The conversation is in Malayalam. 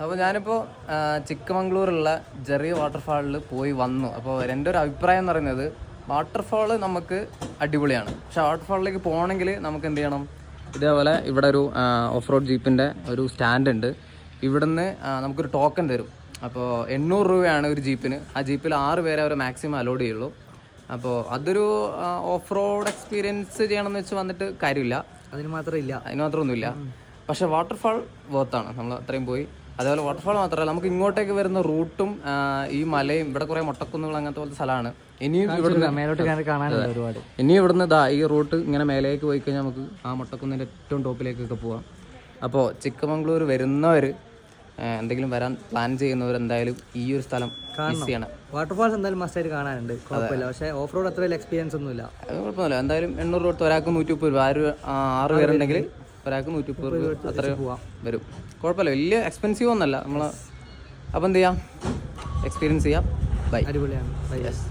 അപ്പോൾ ഞാനിപ്പോൾ ചിക്കമംഗ്ലൂരുള്ള ജെറി വാട്ടർഫാളിൽ പോയി വന്നു. അപ്പോൾ എൻ്റെ ഒരു അഭിപ്രായം എന്ന് പറയുന്നത് വാട്ടർഫാൾ നമുക്ക് അടിപൊളിയാണ്. പക്ഷേ വാട്ടർഫാളിലേക്ക് പോകണമെങ്കിൽ നമുക്ക് എന്ത് ചെയ്യണം, ഇതേപോലെ ഇവിടെ ഒരു ഓഫ് റോഡ് ജീപ്പിൻ്റെ ഒരു സ്റ്റാൻഡ് ഉണ്ട്. ഇവിടുന്ന് നമുക്കൊരു ടോക്കൺ തരും. അപ്പോൾ 800 രൂപയാണ് ഒരു ജീപ്പിന്. ആ ജീപ്പിൽ 6 പേരെ അവർ മാക്സിമം അലോഡ് ചെയ്യുള്ളൂ. അപ്പോൾ അതൊരു ഓഫ് റോഡ് എക്സ്പീരിയൻസ് ചെയ്യണമെന്ന് വെച്ച് വന്നിട്ട് കാര്യമില്ല, അതിന് മാത്രമൊന്നുമില്ല. പക്ഷേ വാട്ടർഫാൾ വർത്താണ്, നമ്മൾ അത്രയും പോയി. അതേപോലെ വാട്ടർഫാൾ മാത്രമല്ല, നമുക്ക് ഇങ്ങോട്ടേക്ക് വരുന്ന റൂട്ടും ഈ മലയും ഇവിടെ കുറേ മൊട്ടക്കുന്നുകൾ അങ്ങനത്തെ പോലത്തെ സ്ഥലമാണ്. ഇനിയും ഇവിടുന്ന് ഈ റൂട്ട് ഇങ്ങനെ മേലേക്ക് പോയി കഴിഞ്ഞാൽ നമുക്ക് ആ മൊട്ടക്കുന്നിൻ്റെ ഏറ്റവും ടോപ്പിലേക്കൊക്കെ പോവാം. അപ്പോൾ ചിക്കമംഗ്ലൂർ വരുന്നവർ, എന്തെങ്കിലും വരാൻ പ്ലാൻ ചെയ്യുന്നവർ എന്തായാലും ഈ ഒരു സ്ഥലം മിസ് ചെയ്യണം. വാട്ടർഫാൾസ് എന്തായാലും മസ്റ്റായിട്ട് കാണാനുണ്ട്, കുഴപ്പമില്ല. പക്ഷേ ഓഫ് റോഡ് അത്ര വലിയ എക്സ്പീരിയൻസ് ഒന്നുമില്ല. കുഴപ്പമൊന്നുമില്ല. എന്തായാലും 800 രൂപ കൊടുത്ത് ഒരാൾക്ക് 130 രൂപ, 6 പേരുണ്ടെങ്കിൽ ഒരാൾക്ക് 130 രൂപ അത്ര വരും. കുഴപ്പമില്ല, വലിയ എക്സ്പെൻസീവ് ഒന്നല്ല നമ്മൾ. അപ്പോൾ എന്ത് ചെയ്യാം, എക്സ്പീരിയൻസ് ചെയ്യാം. ബൈ. അടിപൊളിയാണ്. യെസ്.